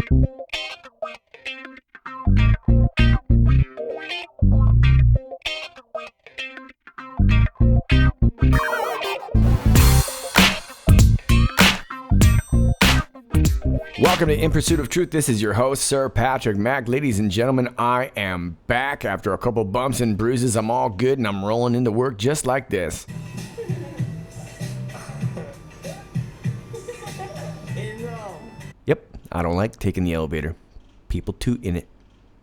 Welcome to In Pursuit of Truth. This is your host, Sir Patrick Mack. Ladies and gentlemen, I am back after a couple bumps and bruises. I'm all good and I'm rolling into work just like this. Yep, I don't like taking the elevator. People toot in it.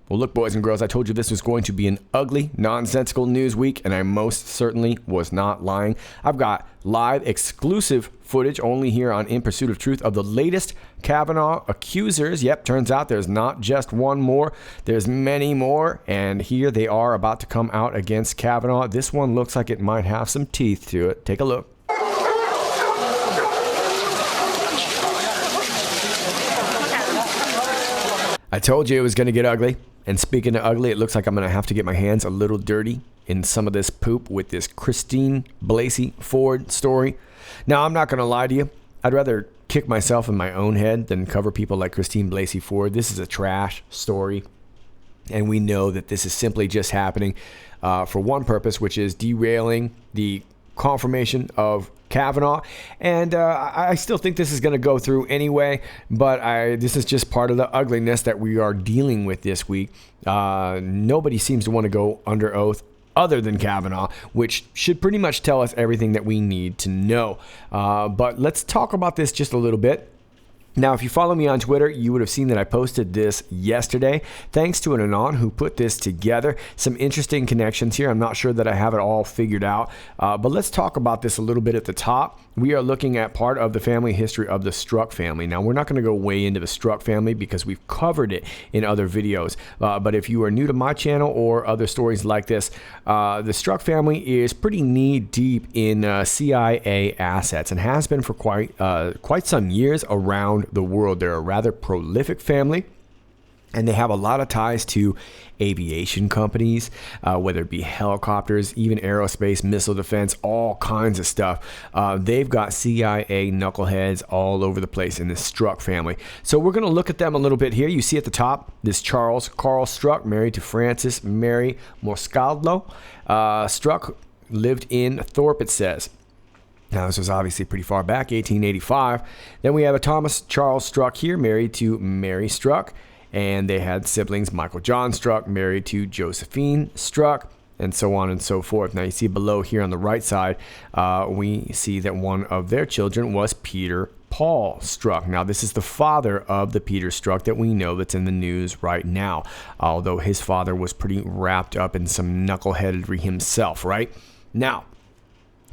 Well, look, boys and girls, I told you this was going to be an ugly, nonsensical news week, and I most certainly was not lying. I've got live, exclusive footage only here on In Pursuit of Truth of the latest Kavanaugh accusers. Yep, turns out there's not just one more. There's many more, and here they are about to come out against Kavanaugh. This one looks like it might have some teeth to it. Take a look. I told you it was going to get ugly. And speaking of ugly, it looks like I'm going to have to get my hands a little dirty in some of this poop with this Christine Blasey Ford story. Now, I'm not going to lie to you. I'd rather kick myself in my own head than cover people like Christine Blasey Ford. This is a trash story. And we know that this is simply just happening for one purpose, which is derailing the confirmation of Kavanaugh, and I still think this is going to go through anyway, but this is just part of the ugliness that we are dealing with this week. Nobody seems to want to go under oath other than Kavanaugh, which should pretty much tell us everything that we need to know. But let's talk about this just a little bit. Now, if you follow me on Twitter, you would have seen that I posted this yesterday. Thanks to an Anon who put this together. Some interesting connections here. I'm not sure that I have it all figured out, but let's talk about this a little bit at the top. We are looking at part of the family history of the Strzok family. Now, we're not going to go way into the Strzok family because we've covered it in other videos. But if you are new to my channel or other stories like this, the Strzok family is pretty knee-deep in CIA assets and has been for quite some years around the world. They're a rather prolific family, and they have a lot of ties to aviation companies, whether it be helicopters, even aerospace, missile defense, all kinds of stuff. They've got CIA knuckleheads all over the place in this Strzok family. So we're going to look at them a little bit here. You see at the top, this Charles Carl Strzok, married to Frances Mary Moscaldo. Strzok lived in Thorpe, it says. Now, this was obviously pretty far back, 1885. Then we have a Thomas Charles Strzok here, married to Mary Strzok. And they had siblings, Michael John Strzok, married to Josephine Strzok, and so on and so forth. Now, you see below here on the right side, we see that one of their children was Peter Paul Strzok. Now, this is the father of the Peter Strzok that we know that's in the news right now, although his father was pretty wrapped up in some knuckleheadedry himself, right? Now,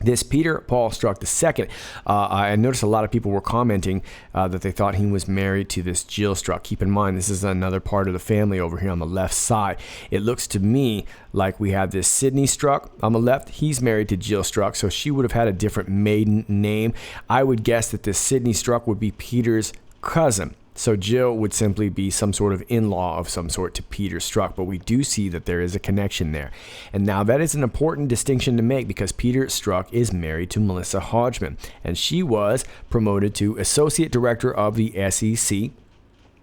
this Peter Paul Strzok II, I noticed a lot of people were commenting that they thought he was married to this Jill Strzok. Keep in mind, this is another part of the family over here on the left side. It looks to me like we have this Sidney Strzok on the left. He's married to Jill Strzok, so she would have had a different maiden name. I would guess that this Sidney Strzok would be Peter's cousin. So Jill would simply be some sort of in-law of some sort to Peter Strzok, but we do see that there is a connection there. And now that is an important distinction to make because Peter Strzok is married to Melissa Hodgman, and she was promoted to Associate Director of the SEC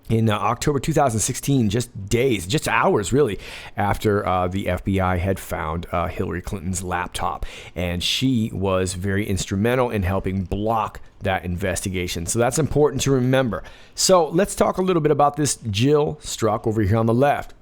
in October 2016, just hours really, after the FBI had found Hillary Clinton's laptop. And she was very instrumental in helping block that investigation. So that's important to remember. So let's talk a little bit about this Jill Strzok over here on the left.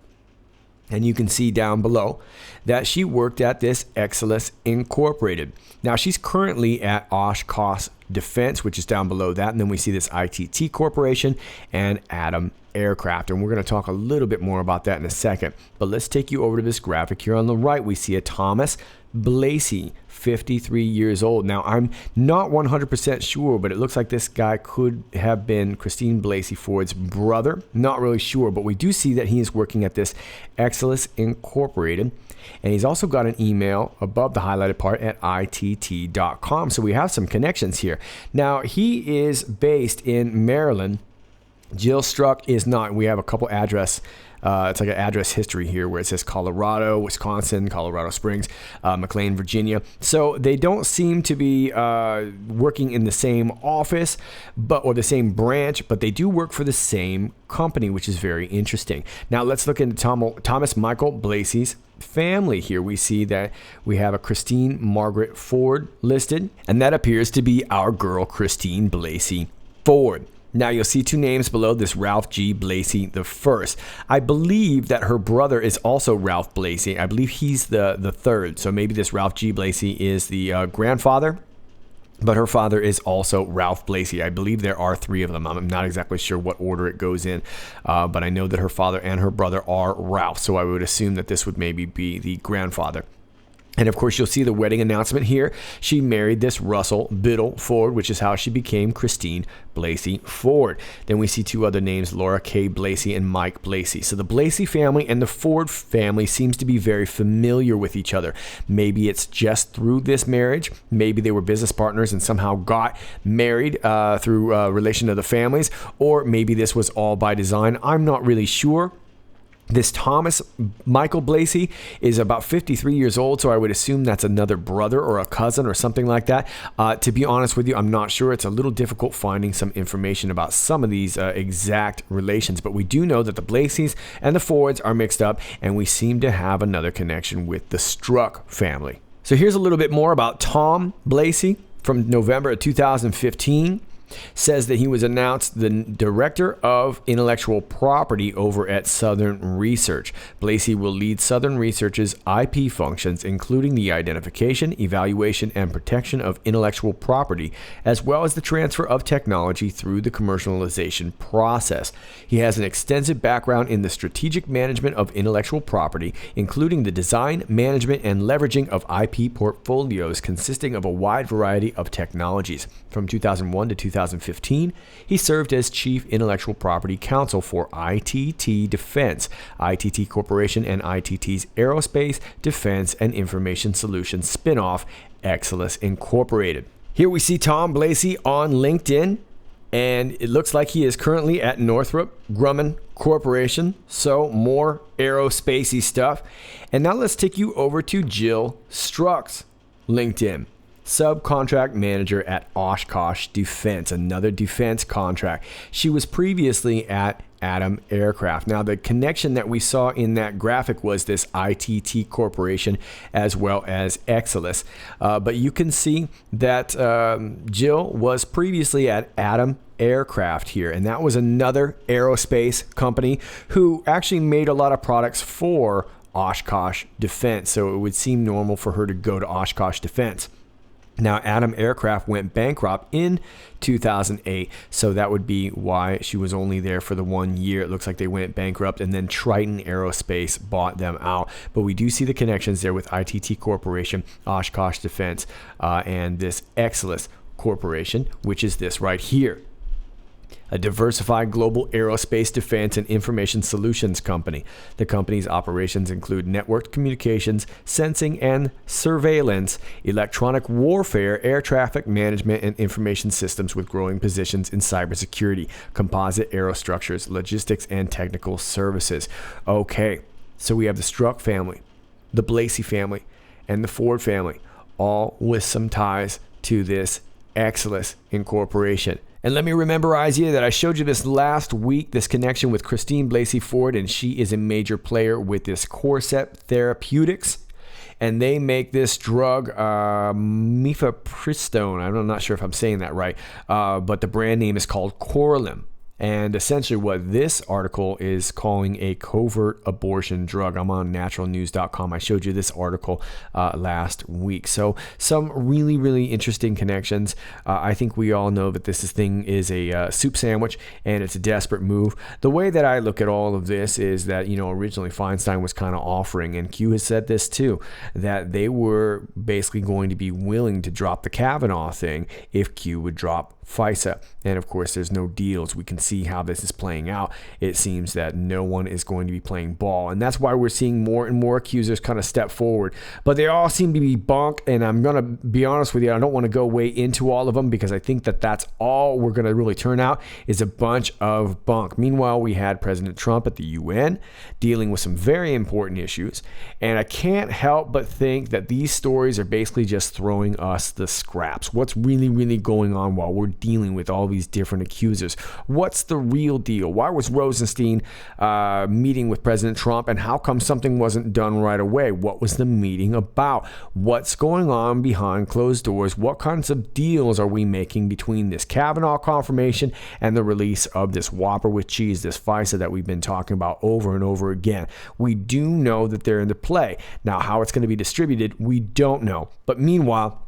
And you can see down below that she worked at this Exelis Incorporated. Now, she's currently at Oshkosh Defense, which is down below that. And then we see this ITT Corporation and Adam Aircraft. And we're going to talk a little bit more about that in a second. But let's take you over to this graphic here on the right. We see a Thomas Blasey, 53 years old. Now, I'm not 100% sure, but it looks like this guy could have been Christine Blasey Ford's brother. Not really sure, but we do see that he is working at this Exelis Incorporated. And he's also got an email above the highlighted part at ITT.com. So we have some connections here. Now, he is based in Maryland, Jill Strzok is not. We have a couple address. It's like an address history here where it says Colorado, Wisconsin, Colorado Springs, McLean, Virginia. So they don't seem to be working in the same office or the same branch, but they do work for the same company, which is very interesting. Now let's look into Thomas Michael Blasey's family here. We see that we have a Christine Margaret Ford listed, and that appears to be our girl Christine Blasey Ford. Now you'll see two names below this, Ralph G. Blasey the first. I believe that her brother is also Ralph Blasey. I believe he's the third. So maybe this Ralph G. Blasey is the grandfather, but her father is also Ralph Blasey. I believe there are three of them. I'm not exactly sure what order it goes in, but I know that her father and her brother are Ralph. So I would assume that this would maybe be the grandfather. And of course, you'll see the wedding announcement here. She married this Russell Biddle Ford, which is how she became Christine Blasey Ford. Then we see two other names, Laura K. Blasey and Mike Blasey. So the Blasey family and the Ford family seems to be very familiar with each other. Maybe it's just through this marriage. Maybe they were business partners and somehow got married through relation to the families. Or maybe this was all by design. I'm not really sure. This Thomas Michael Blasey is about 53 years old, so I would assume that's another brother or a cousin or something like that. To be honest with you, I'm not sure. It's a little difficult finding some information about some of these exact relations, but we do know that the Blaseys and the Fords are mixed up, and we seem to have another connection with the Strzok family. So here's a little bit more about Tom Blasey from November of 2015. Says that he was announced the director of intellectual property over at Southern Research. Blasey will lead Southern Research's IP functions, including the identification, evaluation, and protection of intellectual property, as well as the transfer of technology through the commercialization process. He has an extensive background in the strategic management of intellectual property, including the design, management, and leveraging of IP portfolios consisting of a wide variety of technologies. From 2001 to 2015, he served as Chief Intellectual Property Counsel for ITT Defense, ITT Corporation, and ITT's Aerospace, Defense, and Information Solutions spinoff, Exelis Incorporated. Here we see Tom Blasey on LinkedIn, and it looks like he is currently at Northrop Grumman Corporation, so more aerospace-y stuff. And now let's take you over to Jill Strzok's LinkedIn. Subcontract manager at Oshkosh Defense, another defense contract. She was previously at Atom Aircraft. Now, the connection that we saw in that graphic was this ITT Corporation as well as Exelis. But you can see that Jill was previously at Atom Aircraft here, and that was another aerospace company who actually made a lot of products for Oshkosh Defense. So it would seem normal for her to go to Oshkosh Defense. Now, Atom Aircraft went bankrupt in 2008, so that would be why she was only there for the 1 year. It looks like they went bankrupt, and then Triton Aerospace bought them out. But we do see the connections there with ITT Corporation, Oshkosh Defense, and this Exelis Corporation, which is this right here. A diversified global aerospace, defense, and information solutions company. The company's operations include networked communications, sensing and surveillance, electronic warfare, air traffic management, and information systems with growing positions in cybersecurity, composite aerostructures, logistics, and technical services. Okay, so we have the Strzok family, the Blasey family, and the Ford family, all with some ties to this Exelis Incorporation. And let me rememberize you that I showed you this last week, this connection with Christine Blasey Ford, and she is a major player with this Corcept Therapeutics. And they make this drug, mifepristone. I'm not sure if I'm saying that right, but the brand name is called Korlym. And essentially what this article is calling a covert abortion drug. I'm on naturalnews.com. I showed you this article last week. So some really, really interesting connections. I think we all know that this thing is a soup sandwich, and it's a desperate move. The way that I look at all of this is that, originally Feinstein was kind of offering, and Q has said this too, that they were basically going to be willing to drop the Kavanaugh thing if Q would drop FISA. And of course, there's no deals. We can see how this is playing out. It seems that no one is going to be playing ball, and that's why we're seeing more and more accusers kind of step forward. But they all seem to be bunk, and I'm going to be honest with you, I don't want to go way into all of them because I think that that's all we're going to really turn out is a bunch of bunk. Meanwhile, we had President Trump at the UN dealing with some very important issues, and I can't help but think that these stories are basically just throwing us the scraps. What's really going on while we're dealing with all these different accusers? What's the real deal? Why was Rosenstein meeting with President Trump, and how come something wasn't done right away? What was the meeting about? What's going on behind closed doors? What kinds of deals are we making between this Kavanaugh confirmation and the release of this Whopper with cheese, this FISA that we've been talking about over and over again? We do know that they're into play. Now, how it's going to be distributed, we don't know. But meanwhile,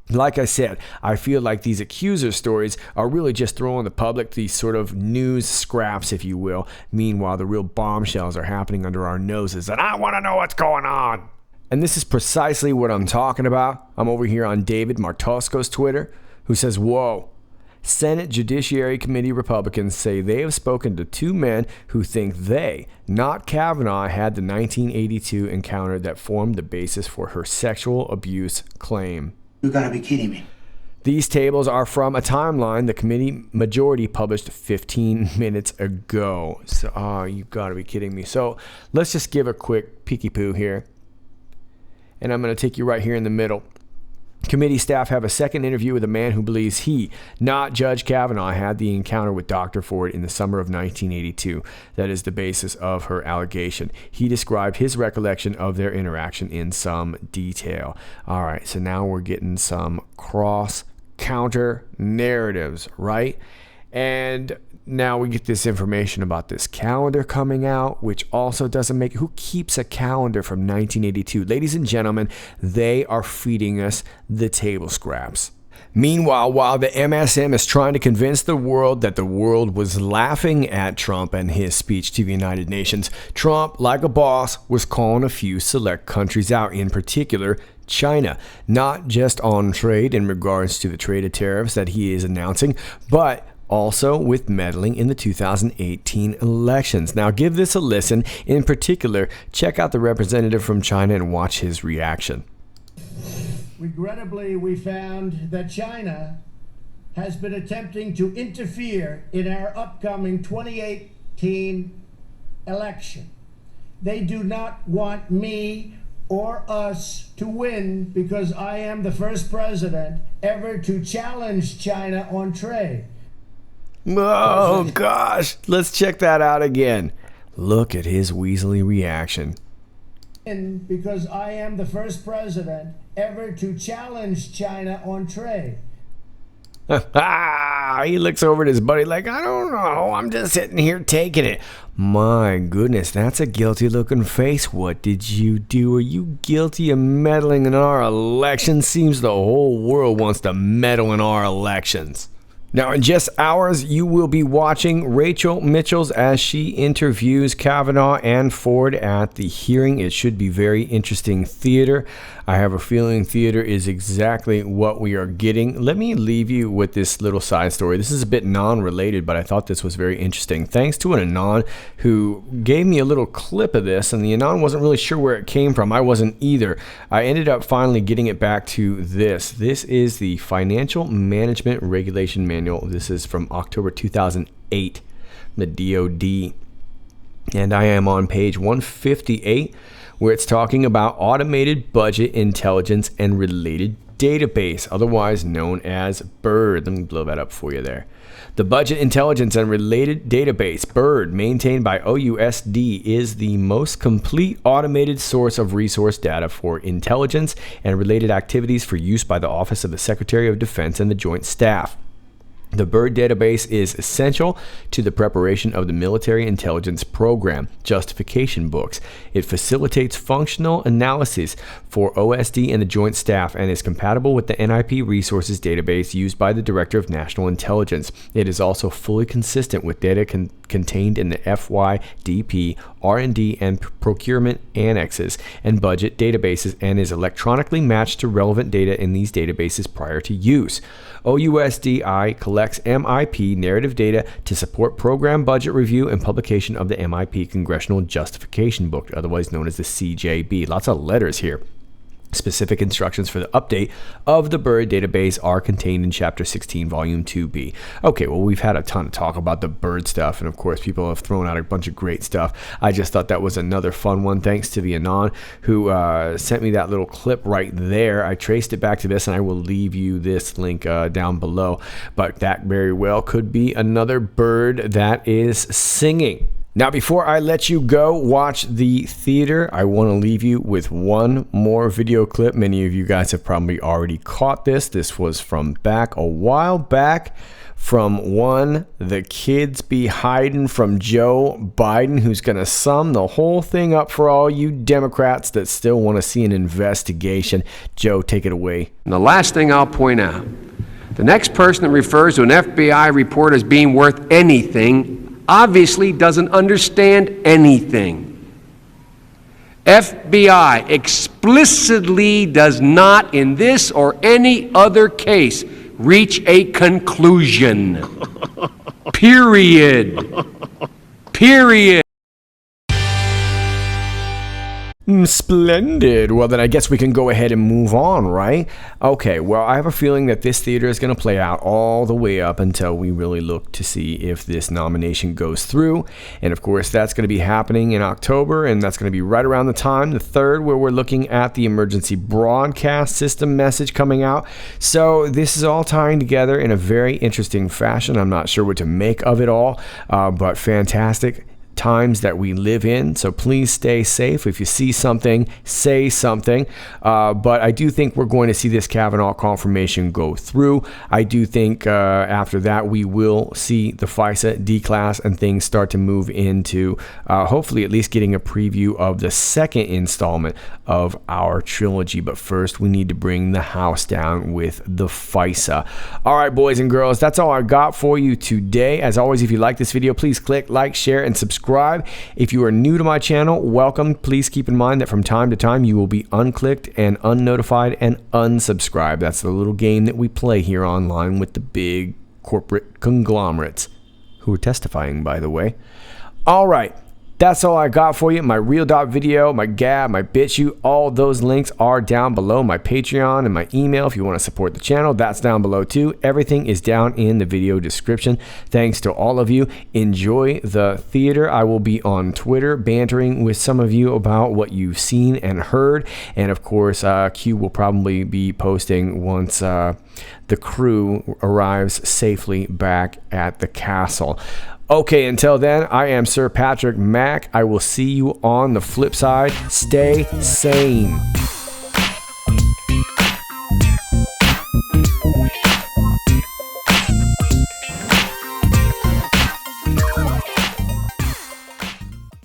like I said, I feel like these accuser stories are really just throwing the public these sort of news scraps, if you will. Meanwhile, the real bombshells are happening under our noses, and I want to know what's going on. And this is precisely what I'm talking about. I'm over here on David Martosko's Twitter, who says, whoa. Senate Judiciary Committee Republicans say they have spoken to two men who think they, not Kavanaugh, had the 1982 encounter that formed the basis for her sexual abuse claim. You gotta be kidding me. These tables are from a timeline the committee majority published 15 minutes ago. So, you gotta be kidding me. So let's just give a quick peeky poo here. And I'm gonna take you right here in the middle. Committee staff have a second interview with a man who believes he, not Judge Kavanaugh, had the encounter with Dr. Ford in the summer of 1982. That is the basis of her allegation. He described his recollection of their interaction in some detail. All right, so now we're getting some cross-counter narratives, right? And now we get this information about this calendar coming out, which also doesn't make... Who keeps a calendar from 1982? Ladies and gentlemen, they are feeding us the table scraps. Meanwhile, while the MSM is trying to convince the world that the world was laughing at Trump and his speech to the United Nations, Trump, like a boss, was calling a few select countries out, in particular China, not just on trade in regards to the trade tariffs that he is announcing, but also with meddling in the 2018 elections. Now, give this a listen. In particular, check out the representative from China and watch his reaction. Regrettably, we found that China has been attempting to interfere in our upcoming 2018 election. They do not want me or us to win because I am the first president ever to challenge China on trade. Oh, gosh. Let's check that out again. Look at his weaselly reaction. Because I am the first president ever to challenge China on trade. He looks over at his buddy like, I don't know. I'm just sitting here taking it. My goodness, that's a guilty looking face. What did you do? Are you guilty of meddling in our elections? Seems the whole world wants to meddle in our elections. Now, in just hours, you will be watching Rachel Mitchell's as she interviews Kavanaugh and Ford at the hearing. It should be very interesting theater. I have a feeling theater is exactly what we are getting. Let me leave you with this little side story. This is a bit non-related, but I thought this was very interesting. Thanks to an Anon who gave me a little clip of this, and the Anon wasn't really sure where it came from. I wasn't either. I ended up finally getting it back to this. This is the Financial Management Regulation Manual. This is from October 2008, the DOD. And I am on page 158, where it's talking about automated budget intelligence and related database, otherwise known as BIRD. Let me blow that up for you there. The Budget Intelligence and Related Database, BIRD, maintained by OUSD, is the most complete automated source of resource data for intelligence and related activities for use by the Office of the Secretary of Defense and the Joint Staff. The BIRD database is essential to the preparation of the Military Intelligence Program justification books. It facilitates functional analysis for OSD and the Joint Staff and is compatible with the NIP Resources database used by the Director of National Intelligence. It is also fully consistent with data contained in the FYDP, R&D, and procurement annexes and budget databases and is electronically matched to relevant data in these databases prior to use. OUSDI collects collects MIP narrative data to support program budget review and publication of the MIP Congressional Justification Book, otherwise known as the CJB. Lots of letters here. Specific instructions for the update of the bird database are contained in Chapter 16, Volume 2B. Okay, well, we've had a ton of talk about the bird stuff, and of course, people have thrown out a bunch of great stuff. I just thought that was another fun one. Thanks to the Anon who sent me that little clip right there. I traced it back to this, and I will leave you this link down below. But that very well could be another bird that is singing. Now, before I let you go watch the theater, I want to leave you with one more video clip. Many of you guys have probably already caught this. This was from back a while back from one, the kids be hiding from Joe Biden, who's going to sum the whole thing up for all you Democrats that still want to see an investigation. Joe, take it away. And the last thing I'll point out, the next person that refers to an FBI report as being worth anything obviously doesn't understand anything. FBI explicitly does not, in this or any other case, reach a conclusion. Period. Period. Splendid. Well, then I guess we can go ahead and move on, right? Okay, well, I have a feeling that this theater is going to play out all the way up until we really look to see if this nomination goes through. And of course, that's going to be happening in October, and that's going to be right around the time, the 3rd, where we're looking at the emergency broadcast system message coming out. So this is all tying together in a very interesting fashion. I'm not sure what to make of it all, but fantastic times that we live in, so please stay safe. If you see something, say something. But I do think we're going to see this Kavanaugh confirmation go through. I do think after that we will see the FISA declass and things start to move into hopefully at least getting a preview of the second installment of our trilogy. But first, we need to bring the house down with the FISA. All right, boys and girls, that's all I got for you today. As always, if you like this video, please click like, share, and subscribe. If you are new to my channel, welcome. Please keep in mind that from time to time you will be unclicked and unnotified and unsubscribed. That's the little game that we play here online with the big corporate conglomerates who are testifying, by the way. All right. That's all I got for you. My Real.Video, my Gab, my BitChute, all those links are down below. My Patreon and my email if you want to support the channel, that's down below too. Everything is down in the video description. Thanks to all of you. Enjoy the theater. I will be on Twitter bantering with some of you about what you've seen and heard. And of course, Q will probably be posting once the crew arrives safely back at the castle. Okay, until then, I am Sir Patrick Mack. I will see you on the flip side. Stay sane.